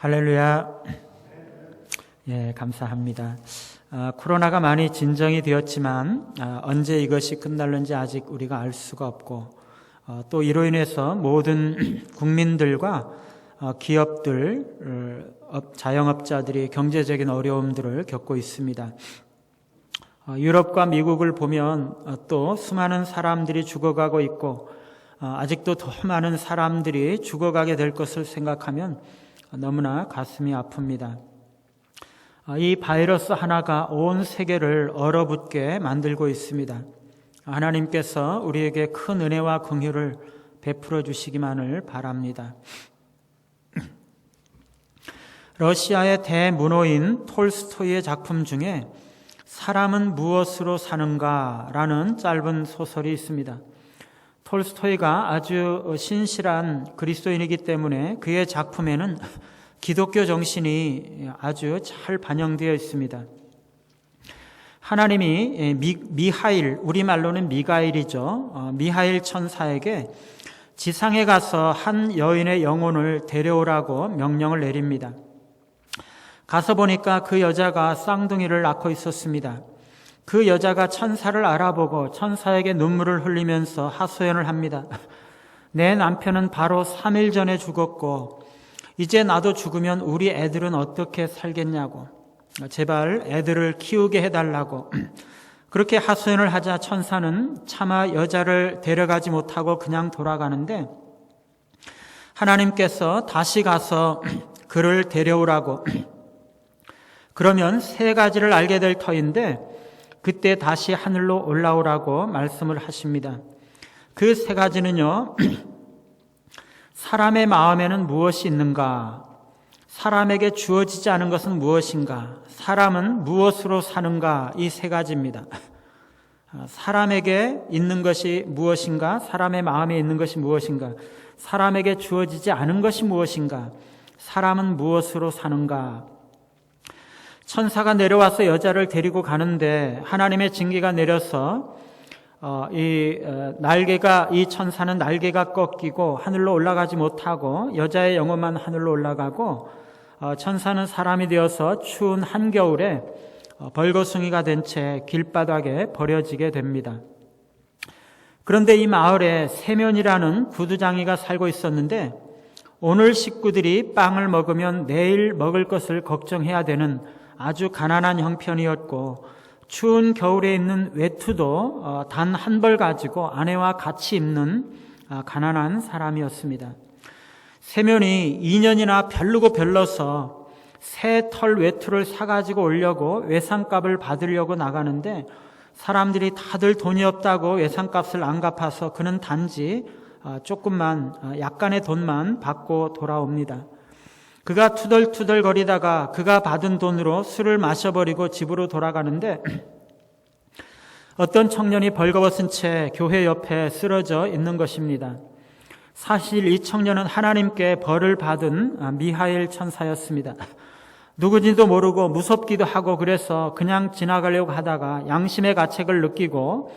할렐루야. 예, 감사합니다. 코로나가 많이 진정이 되었지만 언제 이것이 끝날는지 아직 우리가 알 수가 없고 또 이로 인해서 모든 국민들과 기업들, 자영업자들이 경제적인 어려움들을 겪고 있습니다. 유럽과 미국을 보면 또 수많은 사람들이 죽어가고 있고 아직도 더 많은 사람들이 죽어가게 될 것을 생각하면 너무나 가슴이 아픕니다. 이 바이러스 하나가 온 세계를 얼어붙게 만들고 있습니다. 하나님께서 우리에게 큰 은혜와 긍휼을 베풀어 주시기만을 바랍니다. 러시아의 대문호인 톨스토이의 작품 중에 사람은 무엇으로 사는가라는 짧은 소설이 있습니다. 톨스토이가 아주 신실한 그리스도인이기 때문에 그의 작품에는 기독교 정신이 아주 잘 반영되어 있습니다. 하나님이 미하일, 우리말로는 미가일이죠. 미하일 천사에게 지상에 가서 한 여인의 영혼을 데려오라고 명령을 내립니다. 가서 보니까 그 여자가 쌍둥이를 낳고 있었습니다. 그 여자가 천사를 알아보고 천사에게 눈물을 흘리면서 하소연을 합니다. 내 남편은 바로 3일 전에 죽었고 이제 나도 죽으면 우리 애들은 어떻게 살겠냐고, 제발 애들을 키우게 해달라고 그렇게 하소연을 하자 천사는 차마 여자를 데려가지 못하고 그냥 돌아가는데 하나님께서 다시 가서 그를 데려오라고, 그러면 3가지를 알게 될 터인데 그때 다시 하늘로 올라오라고 말씀을 하십니다. 그 3가지는요, 사람의 마음에는 무엇이 있는가? 사람에게 주어지지 않은 것은 무엇인가? 사람은 무엇으로 사는가? 이 3가지입니다. 사람에게 있는 것이 무엇인가? 사람의 마음에 있는 것이 무엇인가? 사람에게 주어지지 않은 것이 무엇인가? 사람은 무엇으로 사는가? 천사가 내려와서 여자를 데리고 가는데 하나님의 징계가 내려서 이 천사는 날개가 꺾이고 하늘로 올라가지 못하고 여자의 영혼만 하늘로 올라가고 천사는 사람이 되어서 추운 한겨울에 벌거숭이가 된 채 길바닥에 버려지게 됩니다. 그런데 이 마을에 세면이라는 구두장이가 살고 있었는데 오늘 식구들이 빵을 먹으면 내일 먹을 것을 걱정해야 되는 아주 가난한 형편이었고 추운 겨울에 입는 외투도 단 한 벌 가지고 아내와 같이 입는 가난한 사람이었습니다. 세면이 2년이나 별르고 별러서 새 털 외투를 사가지고 오려고 외상값을 받으려고 나가는데 사람들이 다들 돈이 없다고 외상값을 안 갚아서 그는 단지 조금만 약간의 돈만 받고 돌아옵니다. 그가 투덜투덜 거리다가 그가 받은 돈으로 술을 마셔버리고 집으로 돌아가는데 어떤 청년이 벌거벗은 채 교회 옆에 쓰러져 있는 것입니다. 사실 이 청년은 하나님께 벌을 받은 미하일 천사였습니다. 누구지도 모르고 무섭기도 하고 그래서 그냥 지나가려고 하다가 양심의 가책을 느끼고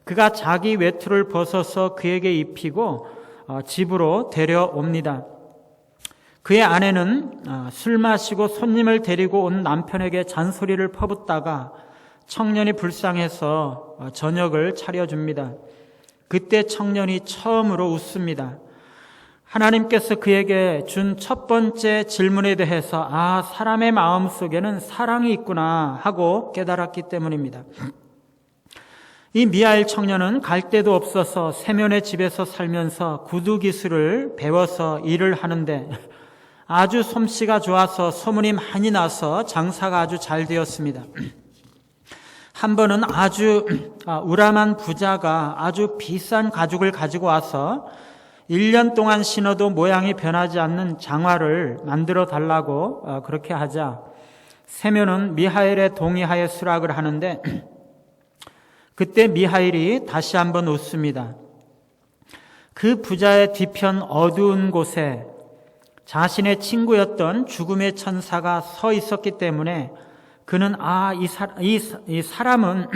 그가 자기 외투를 벗어서 그에게 입히고 집으로 데려옵니다. 그의 아내는 술 마시고 손님을 데리고 온 남편에게 잔소리를 퍼붓다가 청년이 불쌍해서 저녁을 차려줍니다. 그때 청년이 처음으로 웃습니다. 하나님께서 그에게 준 첫 번째 질문에 대해서 사람의 마음 속에는 사랑이 있구나 하고 깨달았기 때문입니다. 이 미하일 청년은 갈 데도 없어서 세면의 집에서 살면서 구두 기술을 배워서 일을 하는데 아주 솜씨가 좋아서 소문이 많이 나서 장사가 아주 잘 되었습니다. 한 번은 아주 우람한 부자가 아주 비싼 가죽을 가지고 와서 1년 동안 신어도 모양이 변하지 않는 장화를 만들어 달라고 그렇게 하자 세면은 미하일에 동의하여 수락을 하는데 그때 미하일이 다시 한번 웃습니다. 그 부자의 뒤편 어두운 곳에 자신의 친구였던 죽음의 천사가 서 있었기 때문에 그는 이 사람은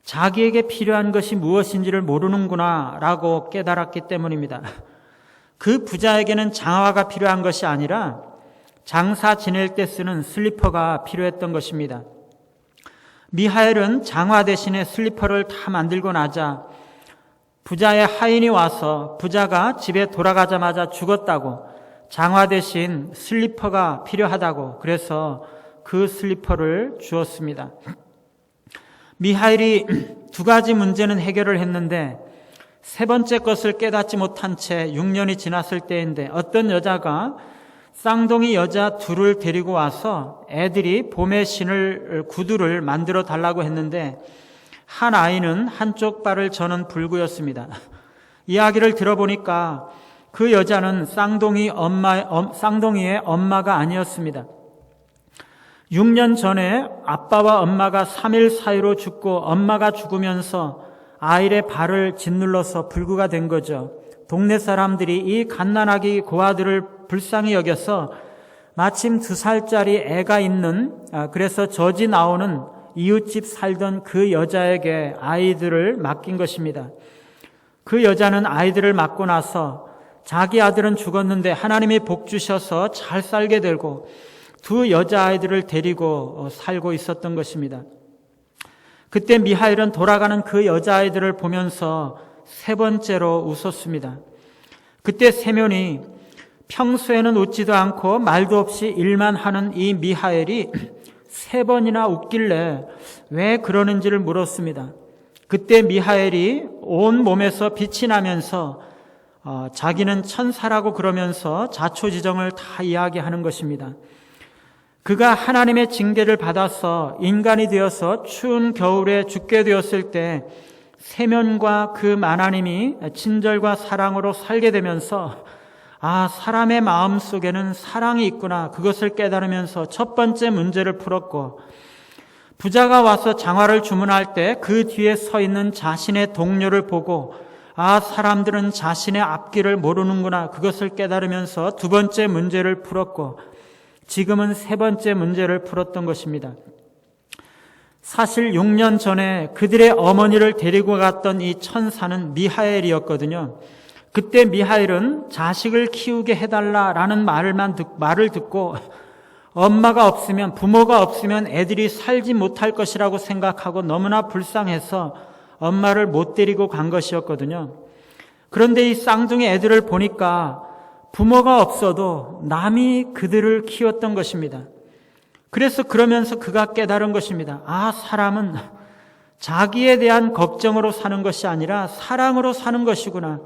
자기에게 필요한 것이 무엇인지를 모르는구나 라고 깨달았기 때문입니다. 그 부자에게는 장화가 필요한 것이 아니라 장사 지낼 때 쓰는 슬리퍼가 필요했던 것입니다. 미하엘은 장화 대신에 슬리퍼를 다 만들고 나자 부자의 하인이 와서 부자가 집에 돌아가자마자 죽었다고, 장화 대신 슬리퍼가 필요하다고, 그래서 그 슬리퍼를 주었습니다. 미하엘이 두 가지 문제는 해결을 했는데 세 번째 것을 깨닫지 못한 채 6년이 지났을 때인데 어떤 여자가 쌍둥이 여자 둘을 데리고 와서 애들이 봄에 신을 구두를 만들어 달라고 했는데 한 아이는 한쪽 발을 저는 불구였습니다. 이야기를 들어보니까 그 여자는 쌍둥이의 엄마가 아니었습니다. 6년 전에 아빠와 엄마가 3일 사이로 죽고 엄마가 죽으면서 아이의 발을 짓눌러서 불구가 된 거죠. 동네 사람들이 이 갓난아기 고아들을 불쌍히 여겨서 마침 2살짜리 애가 있는, 그래서 젖이 나오는 이웃집 살던 그 여자에게 아이들을 맡긴 것입니다. 그 여자는 아이들을 맡고 나서 자기 아들은 죽었는데 하나님이 복 주셔서 잘 살게 되고 두 여자아이들을 데리고 살고 있었던 것입니다. 그때 미하엘은 돌아가는 그 여자아이들을 보면서 세 번째로 웃었습니다. 그때 세면이 평소에는 웃지도 않고 말도 없이 일만 하는 이 미하엘이 세 번이나 웃길래 왜 그러는지를 물었습니다. 그때 미하엘이 온 몸에서 빛이 나면서 자기는 천사라고 그러면서 자초지정을 다 이야기하는 것입니다. 그가 하나님의 징계를 받아서 인간이 되어서 추운 겨울에 죽게 되었을 때 세면과 그 하나님이 친절과 사랑으로 살게 되면서 사람의 마음 속에는 사랑이 있구나, 그것을 깨달으면서 첫 번째 문제를 풀었고, 부자가 와서 장화를 주문할 때 그 뒤에 서 있는 자신의 동료를 보고 사람들은 자신의 앞길을 모르는구나, 그것을 깨달으면서 두 번째 문제를 풀었고, 지금은 세 번째 문제를 풀었던 것입니다. 사실 6년 전에 그들의 어머니를 데리고 갔던 이 천사는 미하엘이었거든요. 그때 미하엘은 자식을 키우게 해달라라는 말을 듣고 엄마가 없으면, 부모가 없으면 애들이 살지 못할 것이라고 생각하고 너무나 불쌍해서 엄마를 못 데리고 간 것이었거든요. 그런데 이 쌍둥이 애들을 보니까 부모가 없어도 남이 그들을 키웠던 것입니다. 그러면서 그가 깨달은 것입니다. 사람은 자기에 대한 걱정으로 사는 것이 아니라 사랑으로 사는 것이구나.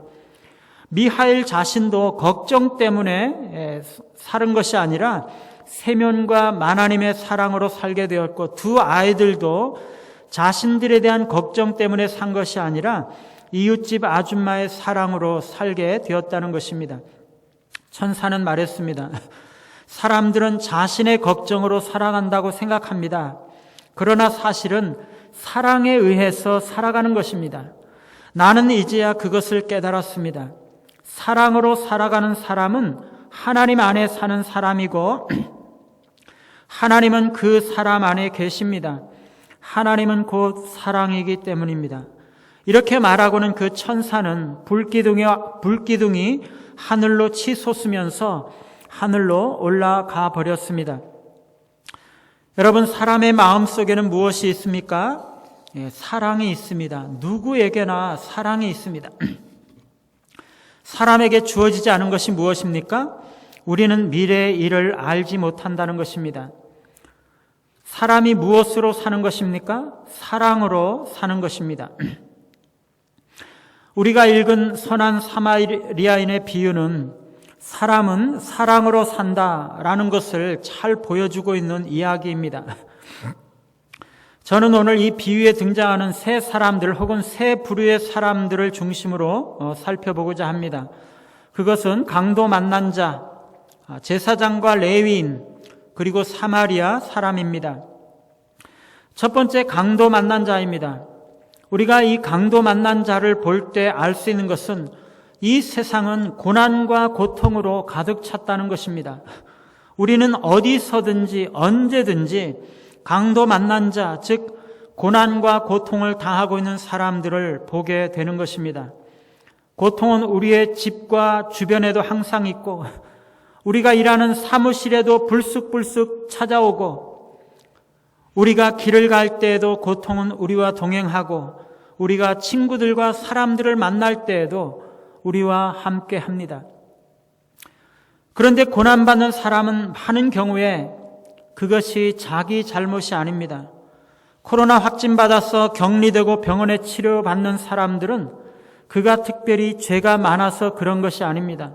미하엘 자신도 걱정 때문에 사는 것이 아니라 세면과 하나님의 사랑으로 살게 되었고, 두 아이들도 자신들에 대한 걱정 때문에 산 것이 아니라 이웃집 아줌마의 사랑으로 살게 되었다는 것입니다. 천사는 말했습니다. 사람들은 자신의 걱정으로 살아간다고 생각합니다. 그러나 사실은 사랑에 의해서 살아가는 것입니다. 나는 이제야 그것을 깨달았습니다. 사랑으로 살아가는 사람은 하나님 안에 사는 사람이고 하나님은 그 사람 안에 계십니다. 하나님은 곧 사랑이기 때문입니다. 이렇게 말하고는 그 천사는 불기둥이 하늘로 치솟으면서 하늘로 올라가 버렸습니다. 여러분, 사람의 마음속에는 무엇이 있습니까? 사랑이 있습니다. 누구에게나 사랑이 있습니다. 사람에게 주어지지 않은 것이 무엇입니까? 우리는 미래의 일을 알지 못한다는 것입니다. 사람이 무엇으로 사는 것입니까? 사랑으로 사는 것입니다. 우리가 읽은 선한 사마리아인의 비유는 사람은 사랑으로 산다라는 것을 잘 보여주고 있는 이야기입니다. 저는 오늘 이 비유에 등장하는 세 사람들 혹은 세 부류의 사람들을 중심으로 살펴보고자 합니다. 그것은 강도 만난 자, 제사장과 레위인, 그리고 사마리아 사람입니다. 첫 번째, 강도 만난 자입니다. 우리가 이 강도 만난 자를 볼 때 알 수 있는 것은 이 세상은 고난과 고통으로 가득 찼다는 것입니다. 우리는 어디서든지 언제든지 강도 만난 자, 즉 고난과 고통을 당하고 있는 사람들을 보게 되는 것입니다. 고통은 우리의 집과 주변에도 항상 있고 우리가 일하는 사무실에도 불쑥불쑥 찾아오고 우리가 길을 갈 때에도 고통은 우리와 동행하고 우리가 친구들과 사람들을 만날 때에도 우리와 함께 합니다. 그런데 고난받는 사람은 많은 경우에 그것이 자기 잘못이 아닙니다. 코로나 확진받아서 격리되고 병원에 치료받는 사람들은 그가 특별히 죄가 많아서 그런 것이 아닙니다.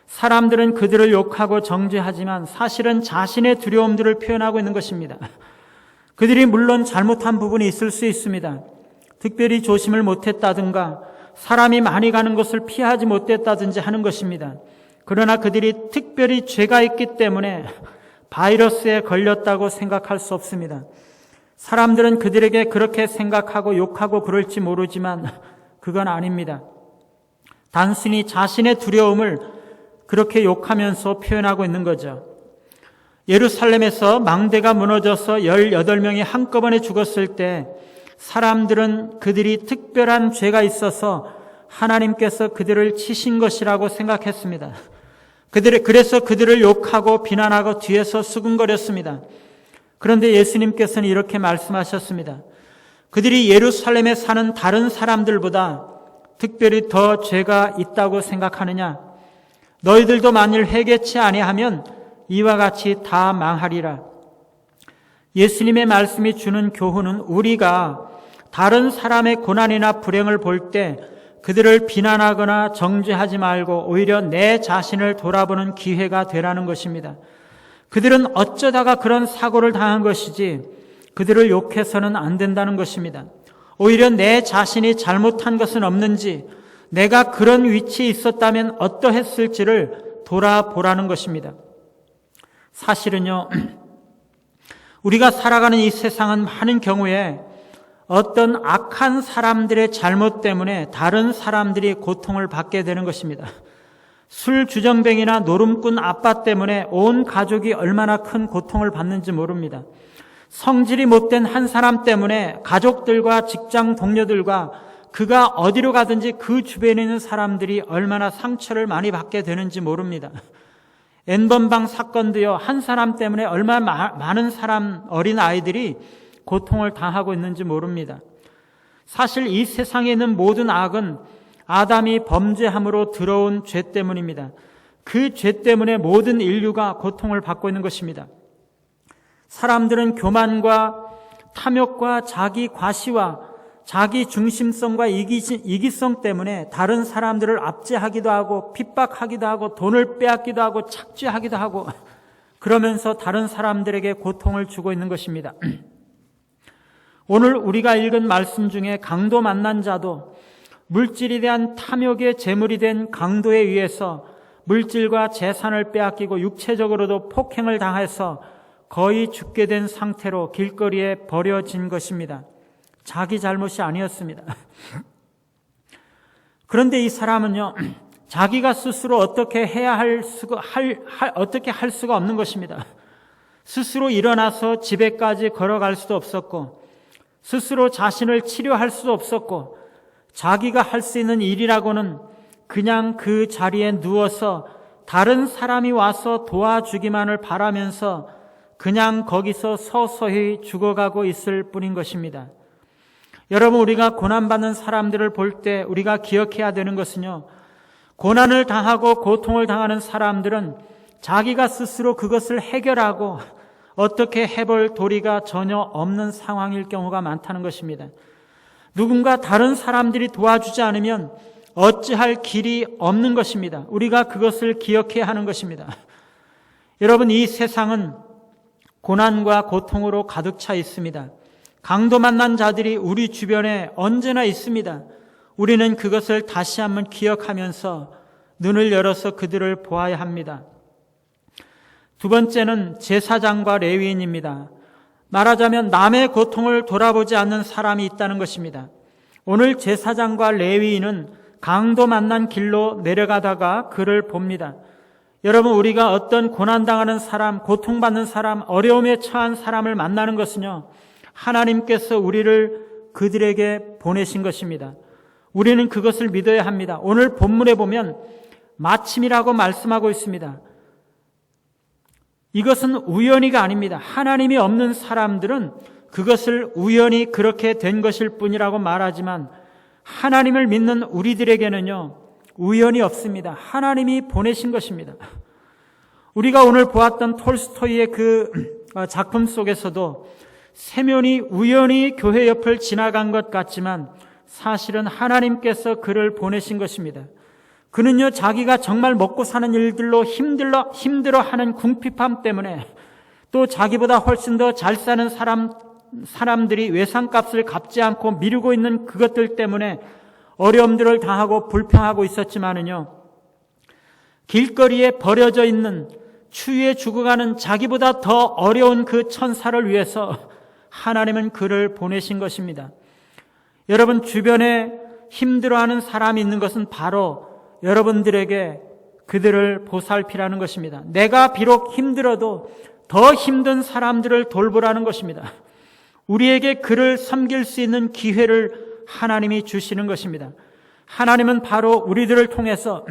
사람들은 그들을 욕하고 정죄하지만 사실은 자신의 두려움들을 표현하고 있는 것입니다. 그들이 물론 잘못한 부분이 있을 수 있습니다. 특별히 조심을 못했다든가 사람이 많이 가는 곳을 피하지 못했다든지 하는 것입니다. 그러나 그들이 특별히 죄가 있기 때문에 바이러스에 걸렸다고 생각할 수 없습니다. 사람들은 그들에게 그렇게 생각하고 욕하고 그럴지 모르지만 그건 아닙니다. 단순히 자신의 두려움을 그렇게 욕하면서 표현하고 있는 거죠. 예루살렘에서 망대가 무너져서 18명이 한꺼번에 죽었을 때 사람들은 그들이 특별한 죄가 있어서 하나님께서 그들을 치신 것이라고 생각했습니다. 그래서 그들을 욕하고 비난하고 뒤에서 수군거렸습니다. 그런데 예수님께서는 이렇게 말씀하셨습니다. 그들이 예루살렘에 사는 다른 사람들보다 특별히 더 죄가 있다고 생각하느냐? 너희들도 만일 회개치 아니하면 이와 같이 다 망하리라. 예수님의 말씀이 주는 교훈은 우리가 다른 사람의 고난이나 불행을 볼 때 그들을 비난하거나 정죄하지 말고 오히려 내 자신을 돌아보는 기회가 되라는 것입니다. 그들은 어쩌다가 그런 사고를 당한 것이지 그들을 욕해서는 안 된다는 것입니다. 오히려 내 자신이 잘못한 것은 없는지, 내가 그런 위치에 있었다면 어떠했을지를 돌아보라는 것입니다. 사실은요, 우리가 살아가는 이 세상은 많은 경우에 어떤 악한 사람들의 잘못 때문에 다른 사람들이 고통을 받게 되는 것입니다. 술 주정뱅이나 노름꾼 아빠 때문에 온 가족이 얼마나 큰 고통을 받는지 모릅니다. 성질이 못된 한 사람 때문에 가족들과 직장 동료들과 그가 어디로 가든지 그 주변에 있는 사람들이 얼마나 상처를 많이 받게 되는지 모릅니다. N번방 사건도요, 한 사람 때문에 얼마나 많은 어린 아이들이 고통을 당하고 있는지 모릅니다. 사실 이 세상에 있는 모든 악은 아담이 범죄함으로 들어온 죄 때문입니다. 그 죄 때문에 모든 인류가 고통을 받고 있는 것입니다. 사람들은 교만과 탐욕과 자기 과시와 자기 중심성과 이기성 때문에 다른 사람들을 압제하기도 하고 핍박하기도 하고 돈을 빼앗기도 하고 착취하기도 하고 그러면서 다른 사람들에게 고통을 주고 있는 것입니다. 오늘 우리가 읽은 말씀 중에 강도 만난 자도 물질에 대한 탐욕의 제물이 된 강도에 의해서 물질과 재산을 빼앗기고 육체적으로도 폭행을 당해서 거의 죽게 된 상태로 길거리에 버려진 것입니다. 자기 잘못이 아니었습니다. 그런데 이 사람은요, 자기가 스스로 어떻게 어떻게 할 수가 없는 것입니다. 스스로 일어나서 집에까지 걸어갈 수도 없었고, 스스로 자신을 치료할 수도 없었고, 자기가 할 수 있는 일이라고는 그냥 그 자리에 누워서 다른 사람이 와서 도와주기만을 바라면서 그냥 거기서 서서히 죽어가고 있을 뿐인 것입니다. 여러분, 우리가 고난받는 사람들을 볼 때 우리가 기억해야 되는 것은요, 고난을 당하고 고통을 당하는 사람들은 자기가 스스로 그것을 해결하고 어떻게 해볼 도리가 전혀 없는 상황일 경우가 많다는 것입니다. 누군가 다른 사람들이 도와주지 않으면 어찌할 길이 없는 것입니다. 우리가 그것을 기억해야 하는 것입니다. 여러분, 이 세상은 고난과 고통으로 가득 차 있습니다. 강도 만난 자들이 우리 주변에 언제나 있습니다. 우리는 그것을 다시 한번 기억하면서 눈을 열어서 그들을 보아야 합니다. 두 번째는 제사장과 레위인입니다. 말하자면 남의 고통을 돌아보지 않는 사람이 있다는 것입니다. 오늘 제사장과 레위인은 강도 만난 길로 내려가다가 그를 봅니다. 여러분, 우리가 어떤 고난당하는 사람, 고통받는 사람, 어려움에 처한 사람을 만나는 것은요, 하나님께서 우리를 그들에게 보내신 것입니다. 우리는 그것을 믿어야 합니다. 오늘 본문에 보면 마침이라고 말씀하고 있습니다. 이것은 우연히가 아닙니다. 하나님이 없는 사람들은 그것을 우연히 그렇게 된 것일 뿐이라고 말하지만 하나님을 믿는 우리들에게는요, 우연이 없습니다. 하나님이 보내신 것입니다. 우리가 오늘 보았던 톨스토이의 그 작품 속에서도 세면이 우연히 교회 옆을 지나간 것 같지만 사실은 하나님께서 그를 보내신 것입니다. 그는요, 자기가 정말 먹고 사는 일들로 힘들어하는 궁핍함 때문에 또 자기보다 훨씬 더 잘 사는 사람들이 외상값을 갚지 않고 미루고 있는 그것들 때문에 어려움들을 당하고 불평하고 있었지만은요, 길거리에 버려져 있는 추위에 죽어가는 자기보다 더 어려운 그 천사를 위해서 하나님은 그를 보내신 것입니다. 여러분, 주변에 힘들어하는 사람이 있는 것은 바로 여러분들에게 그들을 보살피라는 것입니다. 내가 비록 힘들어도 더 힘든 사람들을 돌보라는 것입니다. 우리에게 그를 섬길 수 있는 기회를 하나님이 주시는 것입니다. 하나님은 바로 우리들을 통해서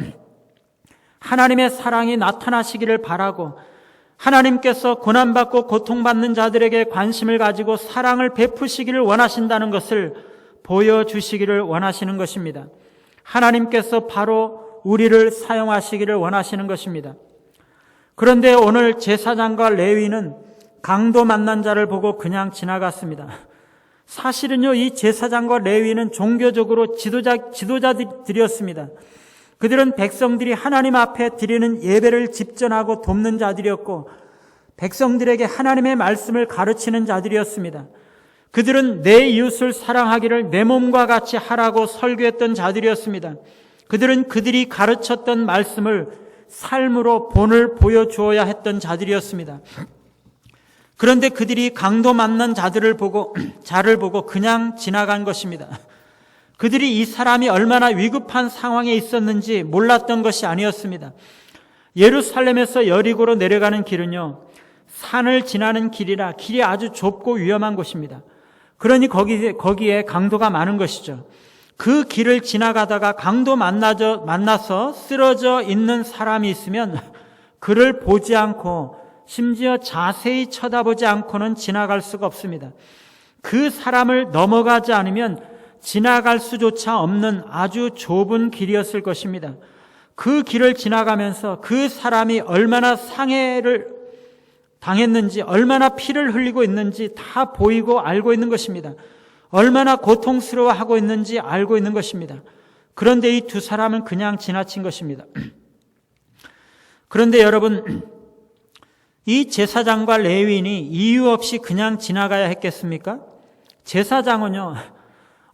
하나님의 사랑이 나타나시기를 바라고 하나님께서 고난받고 고통받는 자들에게 관심을 가지고 사랑을 베푸시기를 원하신다는 것을 보여주시기를 원하시는 것입니다. 하나님께서 바로 우리를 사용하시기를 원하시는 것입니다. 그런데 오늘 제사장과 레위는 강도 만난 자를 보고 그냥 지나갔습니다. 사실은요, 이 제사장과 레위는 종교적으로 지도자들이었습니다. 그들은 백성들이 하나님 앞에 드리는 예배를 집전하고 돕는 자들이었고 백성들에게 하나님의 말씀을 가르치는 자들이었습니다. 그들은 내 이웃을 사랑하기를 내 몸과 같이 하라고 설교했던 자들이었습니다. 그들은 그들이 가르쳤던 말씀을 삶으로 본을 보여주어야 했던 자들이었습니다. 그런데 그들이 강도 만난 자를 보고 그냥 지나간 것입니다. 그들이 이 사람이 얼마나 위급한 상황에 있었는지 몰랐던 것이 아니었습니다. 예루살렘에서 여리고로 내려가는 길은요, 산을 지나는 길이라 길이 아주 좁고 위험한 곳입니다. 그러니 거기에 강도가 많은 것이죠. 그 길을 지나가다가 강도 만나서 쓰러져 있는 사람이 있으면 그를 보지 않고 심지어 자세히 쳐다보지 않고는 지나갈 수가 없습니다. 그 사람을 넘어가지 않으면 지나갈 수조차 없는 아주 좁은 길이었을 것입니다. 그 길을 지나가면서 그 사람이 얼마나 상해를 당했는지, 얼마나 피를 흘리고 있는지 다 보이고 알고 있는 것입니다. 얼마나 고통스러워하고 있는지 알고 있는 것입니다. 그런데 이 두 사람은 그냥 지나친 것입니다. 그런데 여러분, 이 제사장과 레위인이 이유 없이 그냥 지나가야 했겠습니까? 제사장은요,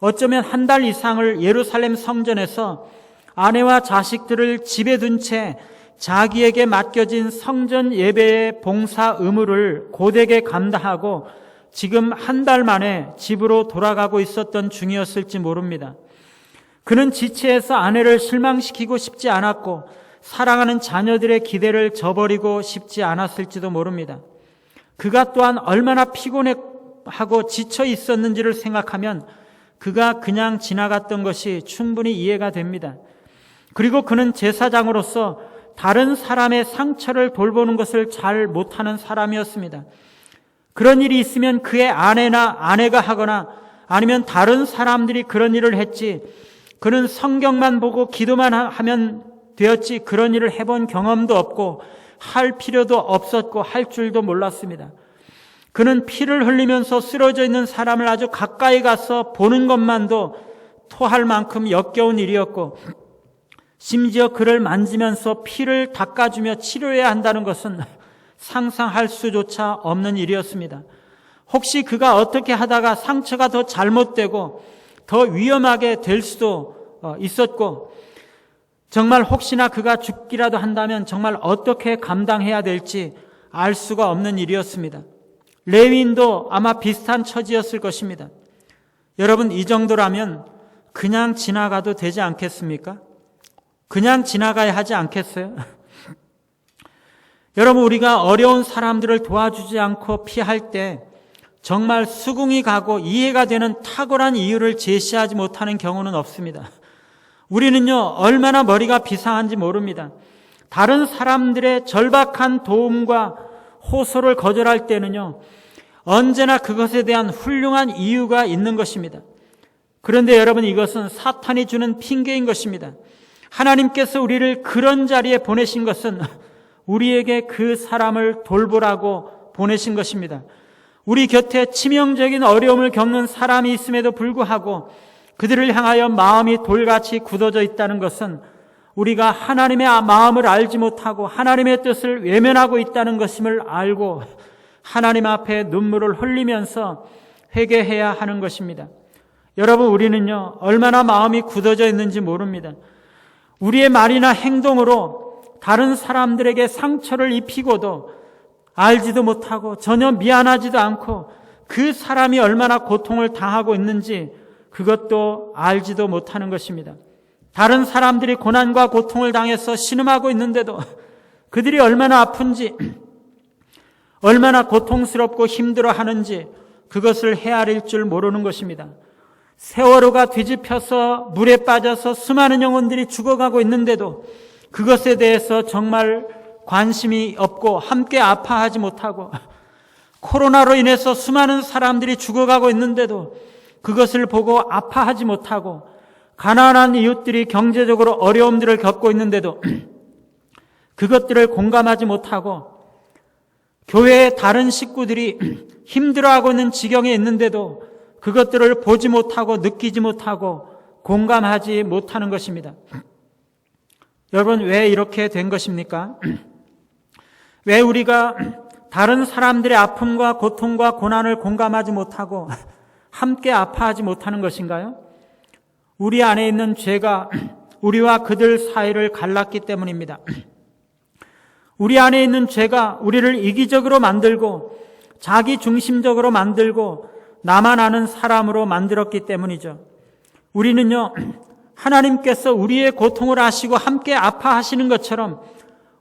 어쩌면 한 달 이상을 예루살렘 성전에서 아내와 자식들을 집에 둔 채 자기에게 맡겨진 성전 예배의 봉사 의무를 고되게 감당하고 지금 한 달 만에 집으로 돌아가고 있었던 중이었을지 모릅니다. 그는 지체해서 아내를 실망시키고 싶지 않았고 사랑하는 자녀들의 기대를 저버리고 싶지 않았을지도 모릅니다. 그가 또한 얼마나 피곤하고 지쳐 있었는지를 생각하면 그가 그냥 지나갔던 것이 충분히 이해가 됩니다. 그리고 그는 제사장으로서 다른 사람의 상처를 돌보는 것을 잘 못하는 사람이었습니다. 그런 일이 있으면 그의 아내가 하거나 아니면 다른 사람들이 그런 일을 했지, 그는 성경만 보고 기도만 하면 되었지 그런 일을 해본 경험도 없고 할 필요도 없었고 할 줄도 몰랐습니다. 그는 피를 흘리면서 쓰러져 있는 사람을 아주 가까이 가서 보는 것만도 토할 만큼 역겨운 일이었고, 심지어 그를 만지면서 피를 닦아주며 치료해야 한다는 것은 상상할 수조차 없는 일이었습니다. 혹시 그가 어떻게 하다가 상처가 더 잘못되고 더 위험하게 될 수도 있었고, 정말 혹시나 그가 죽기라도 한다면 정말 어떻게 감당해야 될지 알 수가 없는 일이었습니다. 레위인도 아마 비슷한 처지였을 것입니다. 여러분, 이 정도라면 그냥 지나가도 되지 않겠습니까? 그냥 지나가야 하지 않겠어요? 여러분, 우리가 어려운 사람들을 도와주지 않고 피할 때 정말 수긍이 가고 이해가 되는 탁월한 이유를 제시하지 못하는 경우는 없습니다. 우리는요, 얼마나 머리가 비상한지 모릅니다. 다른 사람들의 절박한 도움과 호소를 거절할 때는요, 언제나 그것에 대한 훌륭한 이유가 있는 것입니다. 그런데 여러분, 이것은 사탄이 주는 핑계인 것입니다. 하나님께서 우리를 그런 자리에 보내신 것은 우리에게 그 사람을 돌보라고 보내신 것입니다. 우리 곁에 치명적인 어려움을 겪는 사람이 있음에도 불구하고 그들을 향하여 마음이 돌같이 굳어져 있다는 것은 우리가 하나님의 마음을 알지 못하고 하나님의 뜻을 외면하고 있다는 것임을 알고 하나님 앞에 눈물을 흘리면서 회개해야 하는 것입니다. 여러분, 우리는요, 얼마나 마음이 굳어져 있는지 모릅니다. 우리의 말이나 행동으로 다른 사람들에게 상처를 입히고도 알지도 못하고 전혀 미안하지도 않고 그 사람이 얼마나 고통을 당하고 있는지 그것도 알지도 못하는 것입니다. 다른 사람들이 고난과 고통을 당해서 신음하고 있는데도 그들이 얼마나 아픈지, 얼마나 고통스럽고 힘들어하는지 그것을 헤아릴 줄 모르는 것입니다. 세월호가 뒤집혀서 물에 빠져서 수많은 영혼들이 죽어가고 있는데도 그것에 대해서 정말 관심이 없고 함께 아파하지 못하고, 코로나로 인해서 수많은 사람들이 죽어가고 있는데도 그것을 보고 아파하지 못하고, 가난한 이웃들이 경제적으로 어려움들을 겪고 있는데도 그것들을 공감하지 못하고, 교회의 다른 식구들이 힘들어하고 있는 지경에 있는데도 그것들을 보지 못하고 느끼지 못하고 공감하지 못하는 것입니다. 여러분, 왜 이렇게 된 것입니까? 왜 우리가 다른 사람들의 아픔과 고통과 고난을 공감하지 못하고 함께 아파하지 못하는 것인가요? 우리 안에 있는 죄가 우리와 그들 사이를 갈랐기 때문입니다. 우리 안에 있는 죄가 우리를 이기적으로 만들고 자기 중심적으로 만들고 나만 아는 사람으로 만들었기 때문이죠. 우리는요, 하나님께서 우리의 고통을 아시고 함께 아파하시는 것처럼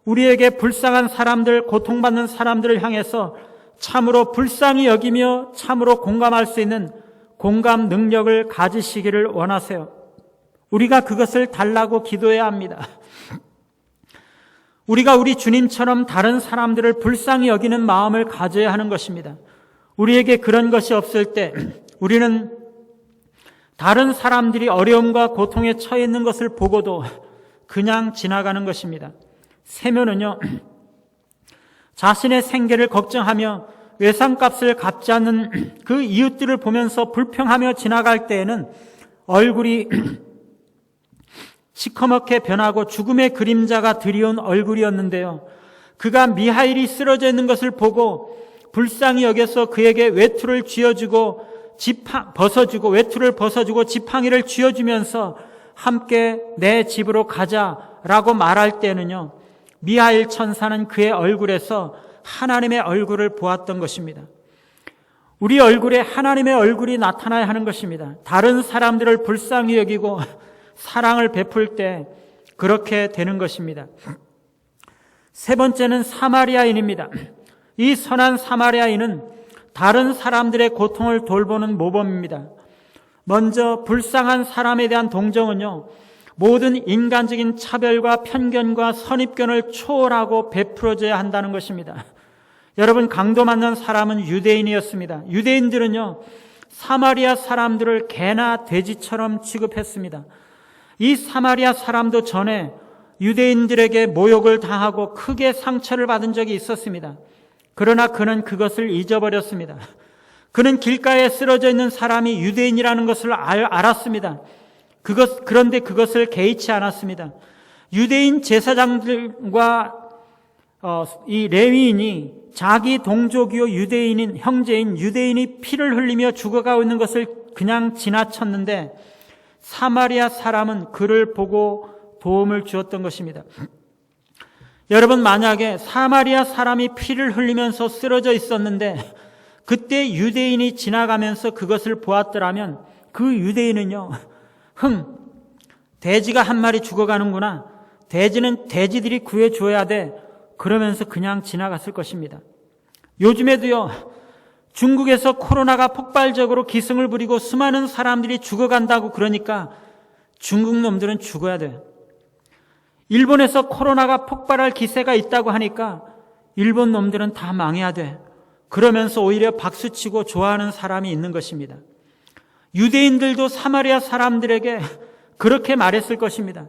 우리에게 불쌍한 사람들, 고통받는 사람들을 향해서 참으로 불쌍히 여기며 참으로 공감할 수 있는 공감 능력을 가지시기를 원하세요. 우리가 그것을 달라고 기도해야 합니다. 우리가 우리 주님처럼 다른 사람들을 불쌍히 여기는 마음을 가져야 하는 것입니다. 우리에게 그런 것이 없을 때 우리는 다른 사람들이 어려움과 고통에 처해 있는 것을 보고도 그냥 지나가는 것입니다. 세면은요, 자신의 생계를 걱정하며 외상값을 갚지 않는 그 이웃들을 보면서 불평하며 지나갈 때에는 얼굴이 시커멓게 변하고 죽음의 그림자가 드리운 얼굴이었는데요, 그가 미하일이 쓰러져 있는 것을 보고 불쌍히 여겨서 그에게 외투를 쥐어주고 외투를 벗어주고 지팡이를 쥐어주면서 함께 내 집으로 가자라고 말할 때는요, 미하일 천사는 그의 얼굴에서 하나님의 얼굴을 보았던 것입니다. 우리 얼굴에 하나님의 얼굴이 나타나야 하는 것입니다. 다른 사람들을 불쌍히 여기고 사랑을 베풀 때 그렇게 되는 것입니다. 세 번째는 사마리아인입니다. 이 선한 사마리아인은 다른 사람들의 고통을 돌보는 모범입니다. 먼저 불쌍한 사람에 대한 동정은요, 모든 인간적인 차별과 편견과 선입견을 초월하고 베풀어져야 한다는 것입니다. 여러분, 강도 맞는 사람은 유대인이었습니다. 유대인들은요, 사마리아 사람들을 개나 돼지처럼 취급했습니다. 이 사마리아 사람도 전에 유대인들에게 모욕을 당하고 크게 상처를 받은 적이 있었습니다. 그러나 그는 그것을 잊어버렸습니다. 그는 길가에 쓰러져 있는 사람이 유대인이라는 것을 알았습니다. 그런데 그것을 개의치 않았습니다. 유대인 제사장들과 이 레위인이 자기 동족이요 유대인인 형제인 유대인이 피를 흘리며 죽어가고 있는 것을 그냥 지나쳤는데 사마리아 사람은 그를 보고 도움을 주었던 것입니다. 여러분, 만약에 사마리아 사람이 피를 흘리면서 쓰러져 있었는데 그때 유대인이 지나가면서 그것을 보았더라면 그 유대인은요, 돼지가 한 마리 죽어가는구나, 돼지는 돼지들이 구해줘야 돼, 그러면서 그냥 지나갔을 것입니다. 요즘에도요, 중국에서 코로나가 폭발적으로 기승을 부리고 수많은 사람들이 죽어간다고 그러니까 중국 놈들은 죽어야 돼. 일본에서 코로나가 폭발할 기세가 있다고 하니까 일본 놈들은 다 망해야 돼. 그러면서 오히려 박수치고 좋아하는 사람이 있는 것입니다. 유대인들도 사마리아 사람들에게 그렇게 말했을 것입니다.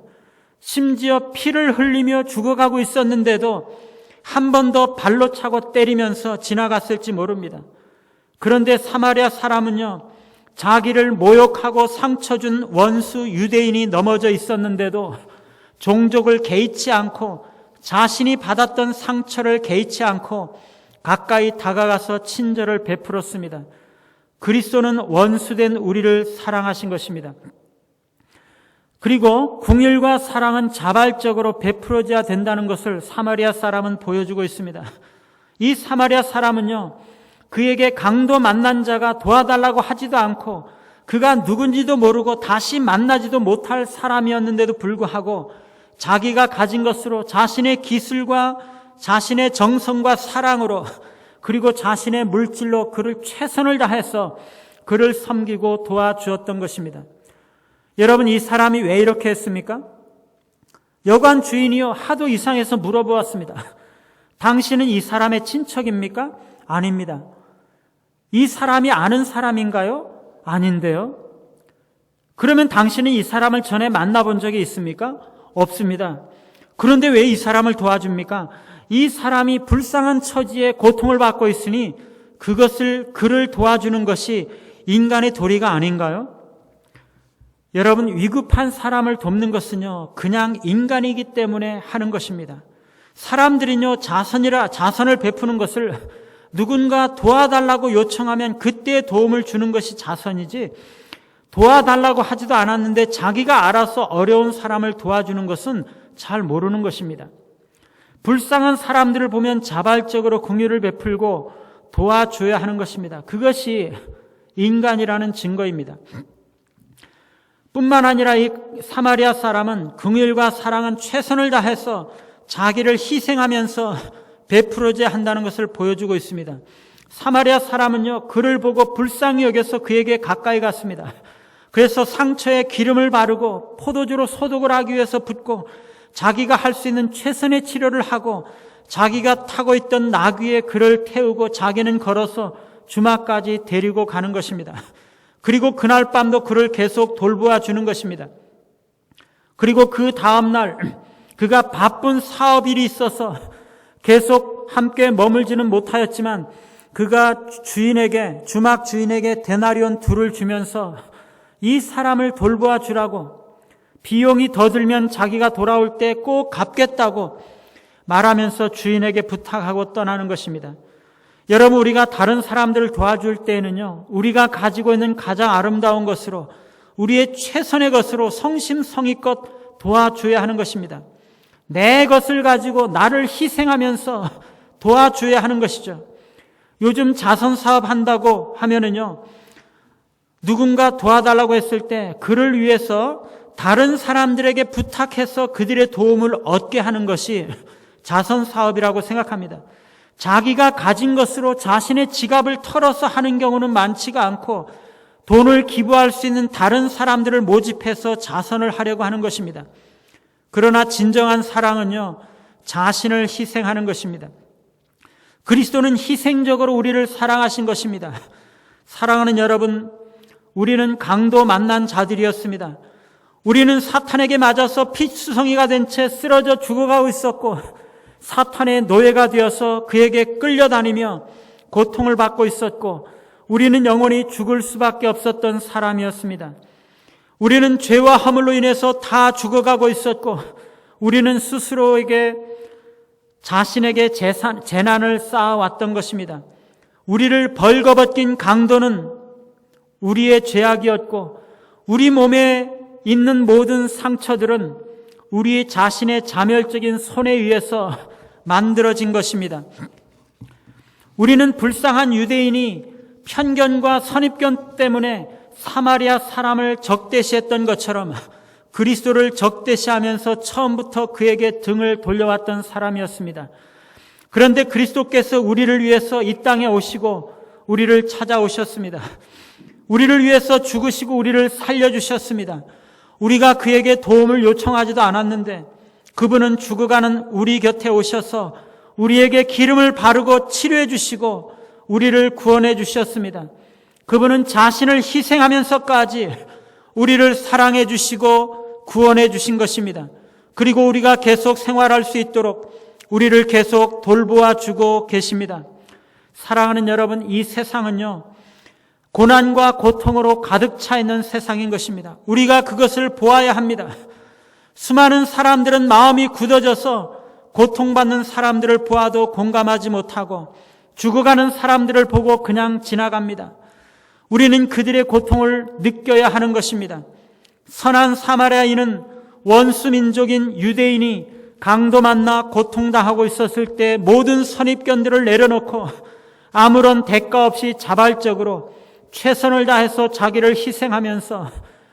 심지어 피를 흘리며 죽어가고 있었는데도 한 번 더 발로 차고 때리면서 지나갔을지 모릅니다. 그런데 사마리아 사람은요, 자기를 모욕하고 상처 준 원수 유대인이 넘어져 있었는데도 종족을 개의치 않고 자신이 받았던 상처를 개의치 않고 가까이 다가가서 친절을 베풀었습니다. 그리스도는 원수된 우리를 사랑하신 것입니다. 그리고 긍휼과 사랑은 자발적으로 베풀어져야 된다는 것을 사마리아 사람은 보여주고 있습니다. 이 사마리아 사람은요, 그에게 강도 만난 자가 도와달라고 하지도 않고 그가 누군지도 모르고 다시 만나지도 못할 사람이었는데도 불구하고 자기가 가진 것으로 자신의 기술과 자신의 정성과 사랑으로 그리고 자신의 물질로 그를 최선을 다해서 그를 섬기고 도와주었던 것입니다. 여러분, 이 사람이 왜 이렇게 했습니까? 여관 주인이요, 하도 이상해서 물어보았습니다. 당신은 이 사람의 친척입니까? 아닙니다. 이 사람이 아는 사람인가요? 아닌데요. 그러면 당신은 이 사람을 전에 만나본 적이 있습니까? 없습니다. 그런데 왜 이 사람을 도와줍니까? 이 사람이 불쌍한 처지에 고통을 받고 있으니 그를 도와주는 것이 인간의 도리가 아닌가요? 여러분, 위급한 사람을 돕는 것은요, 그냥 인간이기 때문에 하는 것입니다. 사람들은요, 자선을 베푸는 것을 누군가 도와달라고 요청하면 그때 도움을 주는 것이 자선이지, 도와달라고 하지도 않았는데 자기가 알아서 어려운 사람을 도와주는 것은 잘 모르는 것입니다. 불쌍한 사람들을 보면 자발적으로 긍휼을 베풀고 도와줘야 하는 것입니다. 그것이 인간이라는 증거입니다. 뿐만 아니라 이 사마리아 사람은 긍휼과 사랑은 최선을 다해서 자기를 희생하면서 베풀어져야 한다는 것을 보여주고 있습니다. 사마리아 사람은요, 그를 보고 불쌍히 여겨서 그에게 가까이 갔습니다. 그래서 상처에 기름을 바르고 포도주로 소독을 하기 위해서 붓고 자기가 할 수 있는 최선의 치료를 하고 자기가 타고 있던 나귀에 그를 태우고 자기는 걸어서 주막까지 데리고 가는 것입니다. 그리고 그날 밤도 그를 계속 돌보아 주는 것입니다. 그리고 그 다음날 그가 바쁜 사업일이 있어서 계속 함께 머물지는 못하였지만 그가 주막 주인에게 데나리온 2를 주면서 이 사람을 돌보아 주라고, 비용이 더 들면 자기가 돌아올 때 꼭 갚겠다고 말하면서 주인에게 부탁하고 떠나는 것입니다. 여러분, 우리가 다른 사람들을 도와줄 때에는요, 우리가 가지고 있는 가장 아름다운 것으로, 우리의 최선의 것으로 성심성의껏 도와줘야 하는 것입니다. 내 것을 가지고 나를 희생하면서 도와줘야 하는 것이죠. 요즘 자선사업 한다고 하면은요, 누군가 도와달라고 했을 때 그를 위해서 다른 사람들에게 부탁해서 그들의 도움을 얻게 하는 것이 자선사업이라고 생각합니다. 자기가 가진 것으로 자신의 지갑을 털어서 하는 경우는 많지가 않고 돈을 기부할 수 있는 다른 사람들을 모집해서 자선을 하려고 하는 것입니다. 그러나 진정한 사랑은요, 자신을 희생하는 것입니다. 그리스도는 희생적으로 우리를 사랑하신 것입니다. 사랑하는 여러분, 우리는 강도 만난 자들이었습니다. 우리는 사탄에게 맞아서 피투성이가 된 채 쓰러져 죽어가고 있었고 사탄의 노예가 되어서 그에게 끌려다니며 고통을 받고 있었고 우리는 영원히 죽을 수밖에 없었던 사람이었습니다. 우리는 죄와 허물로 인해서 다 죽어가고 있었고 우리는 스스로에게 자신에게 재난을 쌓아왔던 것입니다. 우리를 벌거벗긴 강도는 우리의 죄악이었고 우리 몸에 있는 모든 상처들은 우리 자신의 자멸적인 손에 의해서 만들어진 것입니다. 우리는 불쌍한 유대인이 편견과 선입견 때문에 사마리아 사람을 적대시했던 것처럼 그리스도를 적대시하면서 처음부터 그에게 등을 돌려왔던 사람이었습니다. 그런데 그리스도께서 우리를 위해서 이 땅에 오시고 우리를 찾아오셨습니다. 우리를 위해서 죽으시고 우리를 살려주셨습니다. 우리가 그에게 도움을 요청하지도 않았는데 그분은 죽어가는 우리 곁에 오셔서 우리에게 기름을 바르고 치료해 주시고 우리를 구원해 주셨습니다. 그분은 자신을 희생하면서까지 우리를 사랑해 주시고 구원해 주신 것입니다. 그리고 우리가 계속 생활할 수 있도록 우리를 계속 돌보아 주고 계십니다. 사랑하는 여러분, 이 세상은요, 고난과 고통으로 가득 차 있는 세상인 것입니다. 우리가 그것을 보아야 합니다. 수많은 사람들은 마음이 굳어져서 고통받는 사람들을 보아도 공감하지 못하고 죽어가는 사람들을 보고 그냥 지나갑니다. 우리는 그들의 고통을 느껴야 하는 것입니다. 선한 사마리아인은 원수 민족인 유대인이 강도 만나 고통당하고 있었을 때 모든 선입견들을 내려놓고 아무런 대가 없이 자발적으로 최선을 다해서 자기를 희생하면서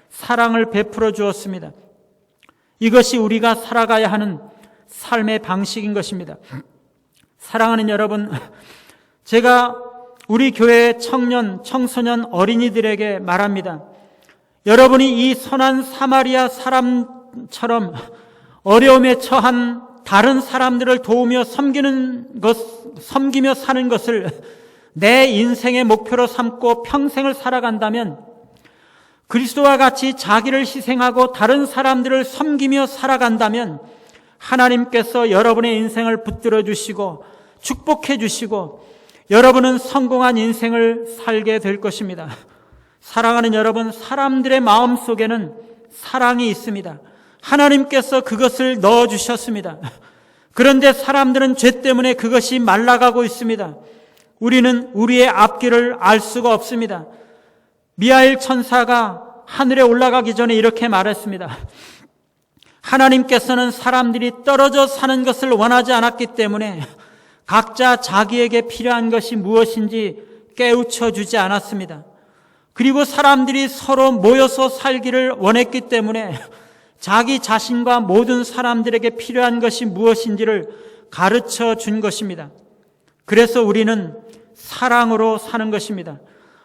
사랑을 베풀어 주었습니다. 이것이 우리가 살아가야 하는 삶의 방식인 것입니다. 사랑하는 여러분, 제가 우리 교회의 청년, 청소년, 어린이들에게 말합니다. 여러분이 이 선한 사마리아 사람처럼 어려움에 처한 다른 사람들을 도우며 섬기며 사는 것을 내 인생의 목표로 삼고 평생을 살아간다면, 그리스도와 같이 자기를 희생하고 다른 사람들을 섬기며 살아간다면 하나님께서 여러분의 인생을 붙들어 주시고 축복해 주시고 여러분은 성공한 인생을 살게 될 것입니다. 사랑하는 여러분, 사람들의 마음 속에는 사랑이 있습니다. 하나님께서 그것을 넣어주셨습니다. 그런데 사람들은 죄 때문에 그것이 말라가고 있습니다. 우리는 우리의 앞길을 알 수가 없습니다. 미하엘 천사가 하늘에 올라가기 전에 이렇게 말했습니다. 하나님께서는 사람들이 떨어져 사는 것을 원하지 않았기 때문에 각자 자기에게 필요한 것이 무엇인지 깨우쳐 주지 않았습니다. 그리고 사람들이 서로 모여서 살기를 원했기 때문에 자기 자신과 모든 사람들에게 필요한 것이 무엇인지를 가르쳐 준 것입니다. 그래서 우리는 사랑으로 사는 것입니다.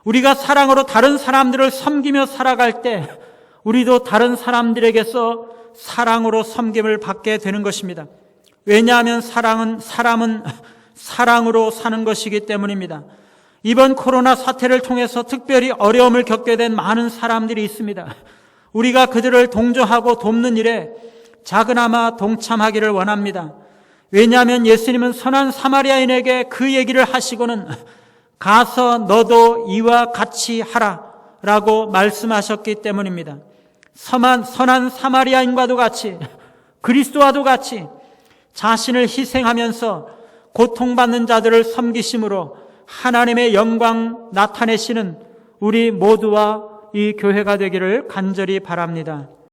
우리가 사랑으로 다른 사람들을 섬기며 살아갈 때 우리도 다른 사람들에게서 사랑으로 섬김을 받게 되는 것입니다. 왜냐하면 사람은 사랑으로 사는 것이기 때문입니다. 이번 코로나 사태를 통해서 특별히 어려움을 겪게 된 많은 사람들이 있습니다. 우리가 그들을 동조하고 돕는 일에 작은아마 동참하기를 원합니다. 왜냐하면 예수님은 선한 사마리아인에게 그 얘기를 하시고는 가서 너도 이와 같이 하라 라고 말씀하셨기 때문입니다. 선한 사마리아인과도 같이, 그리스도와도 같이 자신을 희생하면서 고통받는 자들을 섬기심으로 하나님의 영광 나타내시는 우리 모두와 이 교회가 되기를 간절히 바랍니다.